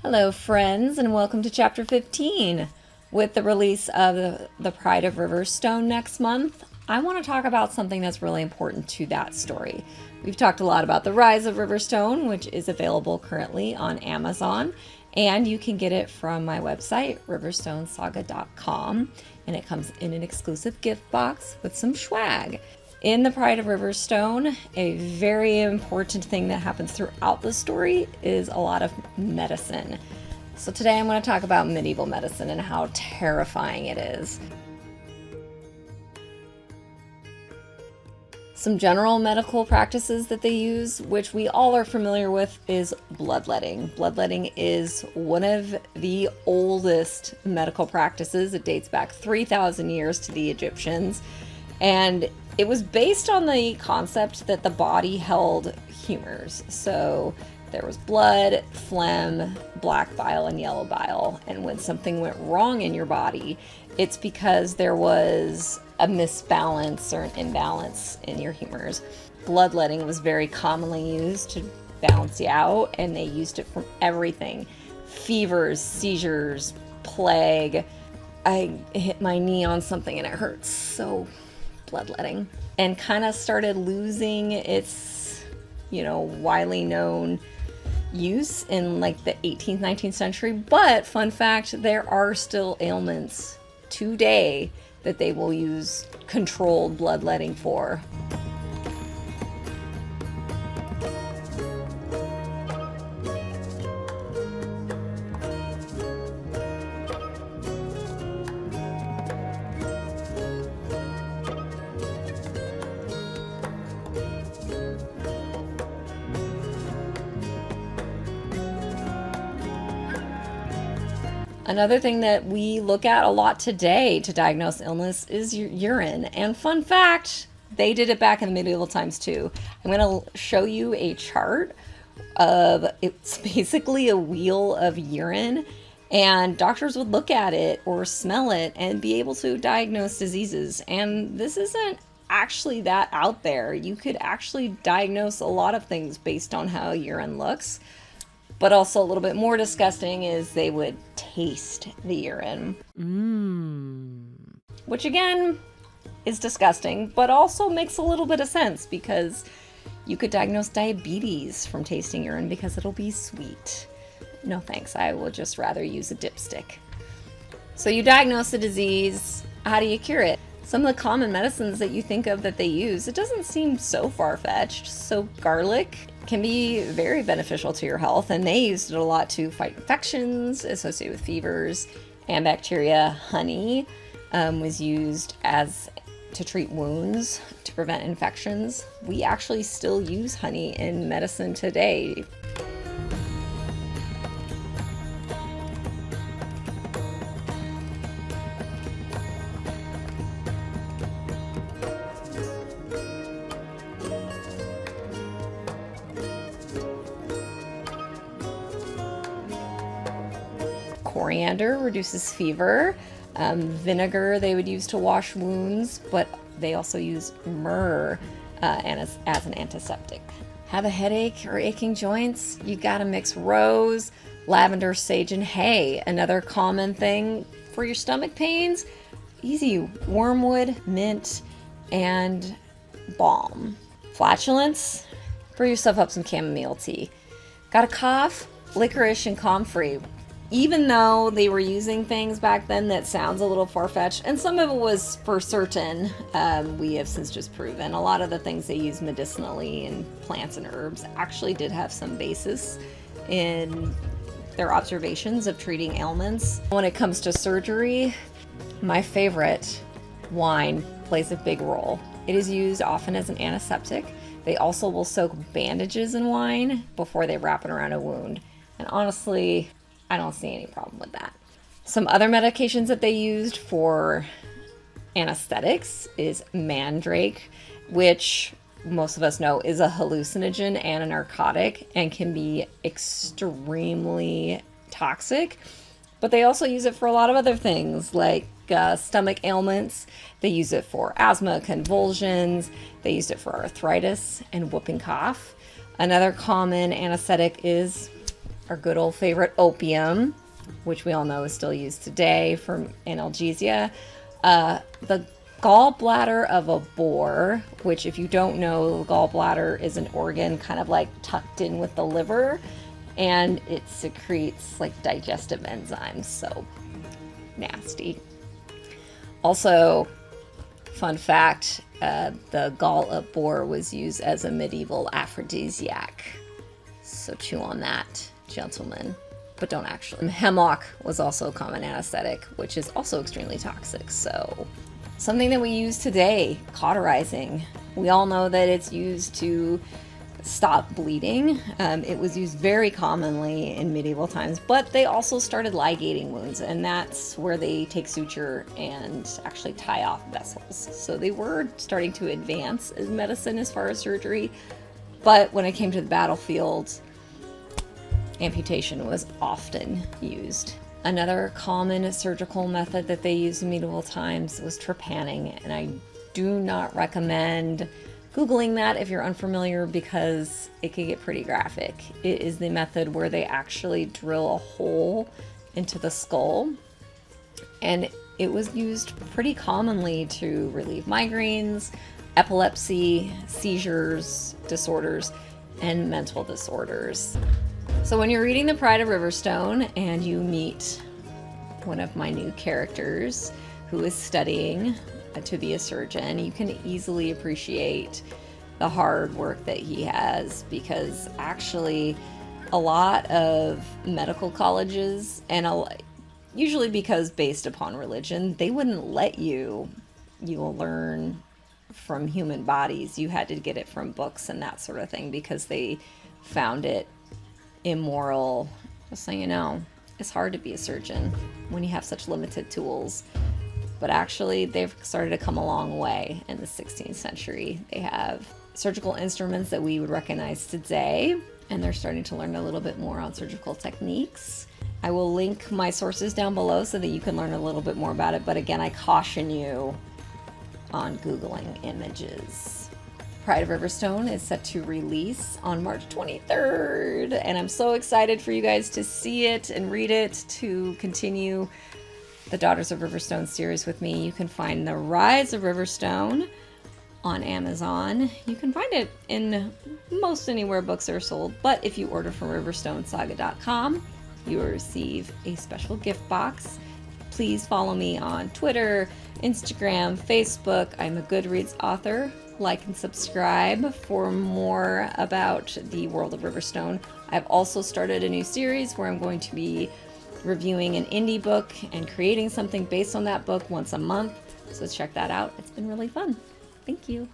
Hello, friends, and welcome to Chapter 15. With the release of the Pride of Riverstone next month, I want to talk about something that's really important to that story. We've talked a lot about the Rise of Riverstone, which is available currently on Amazon, and you can get it from my website, riverstonesaga.com, and it comes in an exclusive gift box with some swag. In the Pride of Riverstone, a very important thing that happens throughout the story is a lot of medicine. So today I'm going to talk about medieval medicine and how terrifying it is. Some general medical practices that they use, which we all are familiar with, is bloodletting. Bloodletting is one of the oldest medical practices. It dates back 3,000 years to the Egyptians, and it was based on the concept that the body held humors. So there was blood, phlegm, black bile, and yellow bile. And when something went wrong in your body, it's because there was a misbalance or an imbalance in your humors. Bloodletting was very commonly used to balance you out, and they used it from everything. Fevers, seizures, plague. I hit my knee on something and it hurts so bloodletting, and kind of started losing its, widely known use in like the 18th, 19th century. But fun fact, there are still ailments today that they will use controlled bloodletting for. Another thing that we look at a lot today to diagnose illness is urine. And fun fact, they did it back in the medieval times too. I'm going to show you a chart of, it's basically a wheel of urine, and doctors would look at it or smell it and be able to diagnose diseases. And this isn't actually that out there. You could actually diagnose a lot of things based on how urine looks. But also a little bit more disgusting is they would taste the urine. Which again is disgusting, but also makes a little bit of sense because you could diagnose diabetes from tasting urine because it'll be sweet. No thanks, I will just rather use a dipstick. So you diagnose the disease, how do you cure it? Some of the common medicines that you think of that they use, it doesn't seem so far-fetched. So garlic can be very beneficial to your health, and they used it a lot to fight infections associated with fevers and bacteria. Honey was used to treat wounds, to prevent infections. We actually still use honey in medicine today. Coriander reduces fever. Vinegar they would use to wash wounds, but they also use myrrh as an antiseptic. Have a headache or aching joints? You gotta mix rose, lavender, sage, and hay. Another common thing for your stomach pains, easy, wormwood, mint, and balm. Flatulence? Brew yourself up some chamomile tea. Got a cough? Licorice and comfrey. Even though they were using things back then that sounds a little far-fetched, and some of it was for certain, we have since just proven a lot of the things they use medicinally in plants and herbs actually did have some basis in their observations of treating ailments. When it comes to surgery, my favorite, wine, plays a big role. It is used often as an antiseptic. They also will soak bandages in wine before they wrap it around a wound. And honestly, I don't see any problem with that. Some other medications that they used for anesthetics is mandrake, which most of us know is a hallucinogen and a narcotic and can be extremely toxic. But they also use it for a lot of other things like stomach ailments. They use it for asthma, convulsions. They used it for arthritis and whooping cough. Another common anesthetic is our good old favorite opium, which we all know is still used today for analgesia. The gallbladder of a boar, which if you don't know, the gallbladder is an organ kind of like tucked in with the liver, and it secretes like digestive enzymes, so nasty. Also, fun fact, the gall of boar was used as a medieval aphrodisiac. So chew on that, gentlemen, but don't actually. Hemlock was also a common anesthetic, which is also extremely toxic. So something that we use today, cauterizing. We all know that it's used to stop bleeding. It was used very commonly in medieval times, but they also started ligating wounds, and that's where they take suture and actually tie off vessels. So they were starting to advance as medicine as far as surgery, but when it came to the battlefield, amputation was often used. Another common surgical method that they used in medieval times was trepanning, and I do not recommend Googling that if you're unfamiliar because it can get pretty graphic. It is the method where they actually drill a hole into the skull, and it was used pretty commonly to relieve migraines, epilepsy, seizures, disorders, and mental disorders. So when you're reading the Pride of Riverstone and you meet one of my new characters who is studying to be a surgeon, you can easily appreciate the hard work that he has, because actually a lot of medical colleges, and usually because based upon religion, they wouldn't let you learn from human bodies. You had to get it from books and that sort of thing because they found it immoral. Just so you know, it's hard to be a surgeon when you have such limited tools. But actually, they've started to come a long way in the 16th century. They have surgical instruments that we would recognize today, and they're starting to learn a little bit more on surgical techniques. I will link my sources down below so that you can learn a little bit more about it, but again, I caution you on Googling images. Pride of Riverstone is set to release on March 23rd, and I'm so excited for you guys to see it and read it, to continue the Daughters of Riverstone series with me. You can find the Rise of Riverstone on Amazon. You can find it in most anywhere books are sold, but if you order from riverstonesaga.com, you will receive a special gift box. Please follow me on Twitter, Instagram, Facebook. I'm a Goodreads author. Like and subscribe for more about the world of Riverstone. I've also started a new series where I'm going to be reviewing an indie book and creating something based on that book once a month. So check that out. It's been really fun. Thank you.